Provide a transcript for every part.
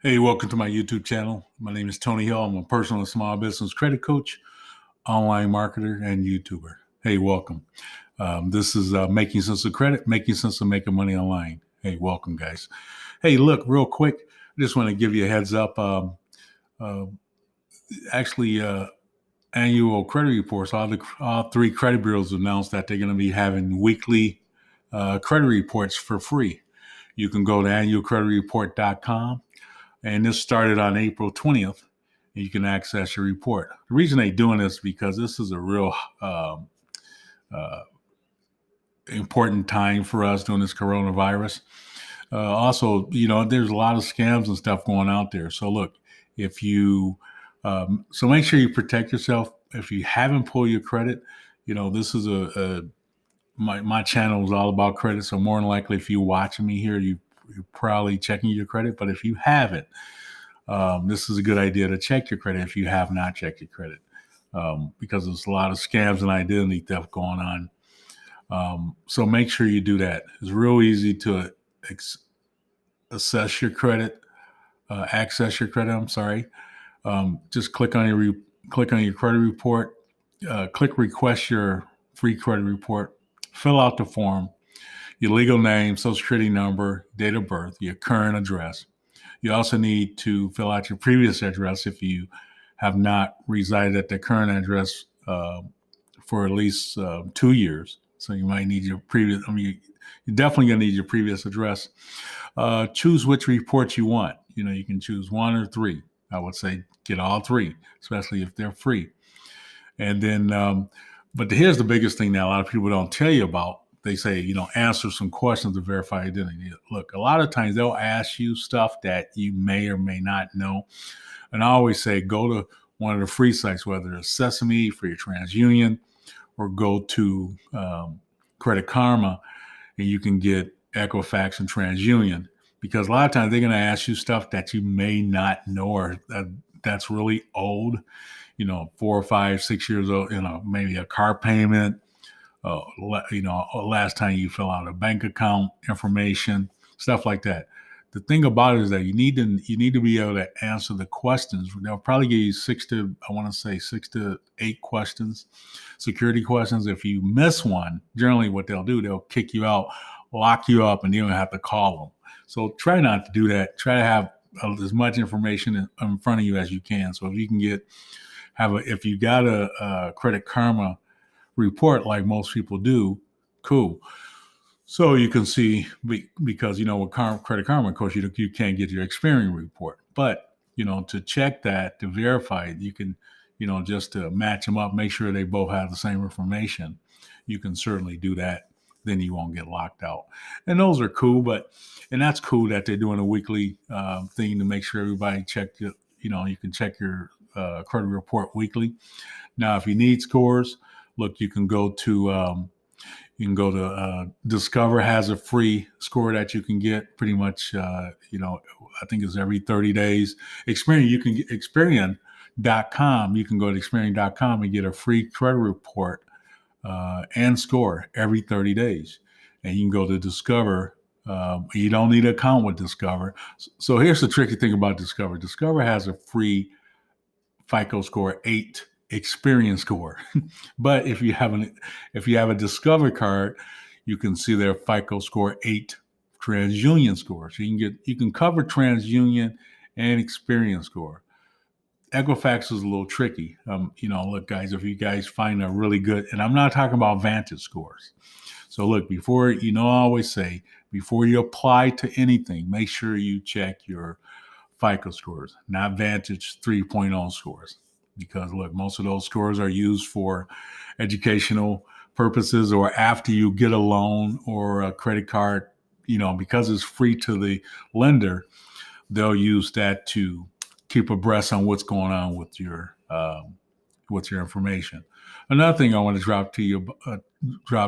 Hey, welcome to my YouTube channel. My name is Tony Hill. I'm a personal and small business credit coach, online marketer, and YouTuber. Hey, welcome. This is Making Sense of Credit, Making Sense of Making Money Online. Hey, welcome, guys. Hey, look, real quick, I just want to give you a heads up. Uh, actually, annual credit reports, all three credit bureaus announced that they're going to be having weekly credit reports for free. You can go to annualcreditreport.com. And this started on April 20th. And you can access your report. The reason they're doing this is because this is a real uh, important time for us during this coronavirus. Also, there's a lot of scams and stuff going out there. So look, if you, so make sure you protect yourself. If you haven't pulled your credit, this is my channel is all about credit. So more than likely, if you're watching me here, you're probably checking your credit. But if you haven't, this is a good idea to check your credit if you have not checked your credit, because there's a lot of scams and identity theft going on. So make sure you do that. It's real easy to access your credit. I'm sorry. Just click on your credit report. Click request your free credit report. Fill out the form. Your legal name, social security number, date of birth, your current address. You also need to fill out your previous address if you have not resided at the current address for at least 2 years. So you might need your previous, you're definitely going to need your previous address. Choose which report you want. You can choose one or three. I would say get all three, especially if they're free. And then, but here's the biggest thing that a lot of people don't tell you about. They say, answer some questions to verify identity. Look, a lot of times they'll ask you stuff that you may or may not know. And I always say, go to one of the free sites, whether it's Sesame for your Transunion, or go to Credit Karma, and you can get Equifax and Transunion. Because a lot of times they're going to ask you stuff that you may not know, or that's really old, 4 or 5, 6 years old, maybe a car payment, last time you fill out a bank account information, stuff like that. The thing about it is that you need to be able to answer the questions. They'll probably give you 6 to 8 questions, security questions. If you miss one, generally what they'll do, they'll kick you out, lock you up, and you don't have to call them. So try not to do that. Try to have as much information in front of you as you can. So if you can if you got a Credit Karma report like most people do, cool. So you can see, because with Credit Karma, of course, you can't get your Experian report, but to check that, to verify it, you can, just to match them up, make sure they both have the same information. You can certainly do that. Then you won't get locked out. And those are cool, and that's cool that they're doing a weekly thing to make sure everybody you can check your credit report weekly. Now, if you need scores, look, you can go to Discover has a free score that you can get pretty much. I think it's every 30 days. Experian, you can get Experian.com. You can go to Experian.com and get a free credit report and score every 30 days. And you can go to Discover. You don't need an account with Discover. So here's the tricky thing about Discover. Discover has a free FICO score 8 Experian score. But if you have a Discover card, you can see their FICO score 8 TransUnion score. So you can cover TransUnion and Experian score. Equifax is a little tricky. Look, guys, if you guys find a really good, and I'm not talking about Vantage scores. So look, I always say, before you apply to anything, make sure you check your FICO scores, not Vantage 3.0 scores. Because look, most of those scores are used for educational purposes, or after you get a loan or a credit card, because it's free to the lender, they'll use that to keep abreast on what's going on with your information. Another thing I want to drop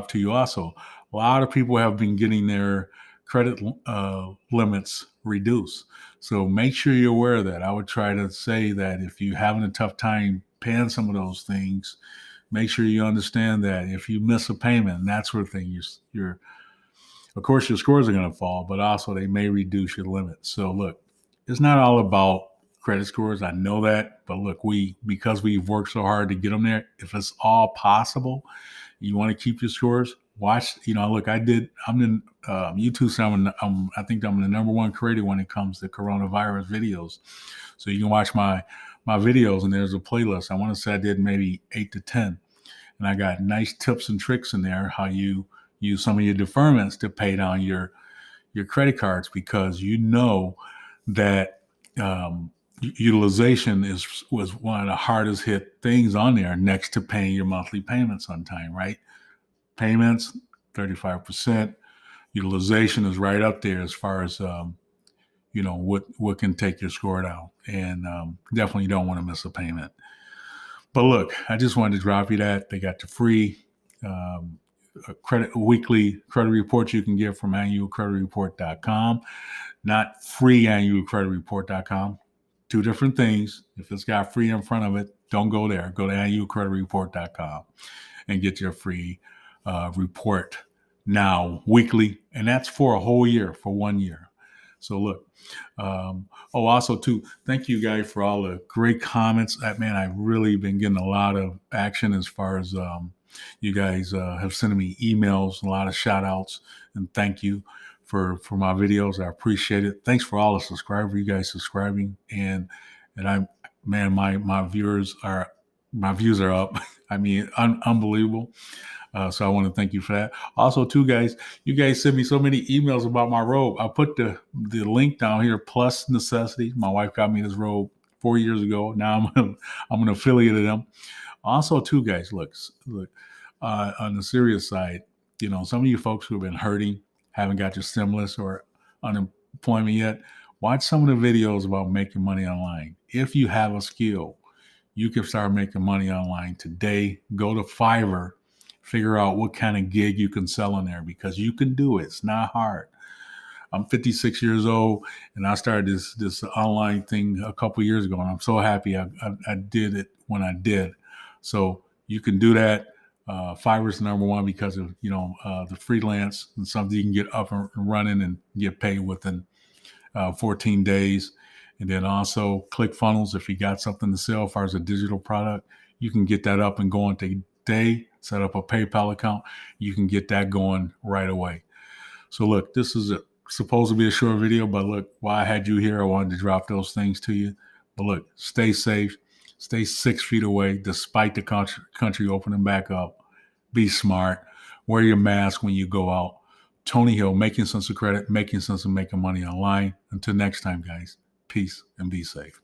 to you also, a lot of people have been getting their credit limits reduced. So make sure you're aware of that. I would try to say that if you're having a tough time paying some of those things, make sure you understand that if you miss a payment and that sort of thing, of course, your scores are going to fall, but also they may reduce your limit. So look, it's not all about credit scores. I know that, but look, because we've worked so hard to get them there. If it's all possible, you want to keep your scores. Watch, look, I'm in YouTube. So I think I'm the number one creator when it comes to coronavirus videos. So you can watch my videos, and there's a playlist. I want to say I did maybe 8 to 10, and I got nice tips and tricks in there how you use some of your deferments to pay down your credit cards, because that utilization was one of the hardest hit things on there, next to paying your monthly payments on time, right? Payments 35%, utilization is right up there as far as what can take your score down, and definitely don't want to miss a payment. But look, I just wanted to drop you that they got the free um, weekly credit reports you can get from annualcreditreport.com, not free annualcreditreport.com. Two different things. If it's got free in front of it, don't go there. Go to annualcreditreport.com and get your free report now weekly, and that's for a whole year, for 1 year. So look, also too, thank you guys for all the great comments. Man, I've really been getting a lot of action as far as you guys have sent me emails, a lot of shout outs, and thank you for my videos. I appreciate it. Thanks for all the subscribers, you guys subscribing, and my views are up. I mean, unbelievable. So I want to thank you for that. Also, too, guys, you guys sent me so many emails about my robe. I put the link down here, Plus Necessity. My wife got me this robe 4 years ago. Now I'm an affiliate of them. Also, too, guys, look, on the serious side, some of you folks who have been hurting, haven't got your stimulus or unemployment yet, watch some of the videos about making money online. If you have a skill, you can start making money online today. Go to Fiverr, figure out what kind of gig you can sell in there, because you can do it. It's not hard. I'm 56 years old, and I started this online thing a couple years ago, and I'm so happy I did it when I did. So you can do that. Fiverr's number one because of the freelance, and something you can get up and running and get paid within 14 days. And then also ClickFunnels, if you got something to sell as far as a digital product, you can get that up and going today. Set up a PayPal account. You can get that going right away. So look, this is supposed to be a short video, but look, while I had you here, I wanted to drop those things to you. But look, stay safe. Stay 6 feet away despite the country opening back up. Be smart. Wear your mask when you go out. Tony Hill, making sense of credit, making sense of making money online. Until next time, guys, peace and be safe.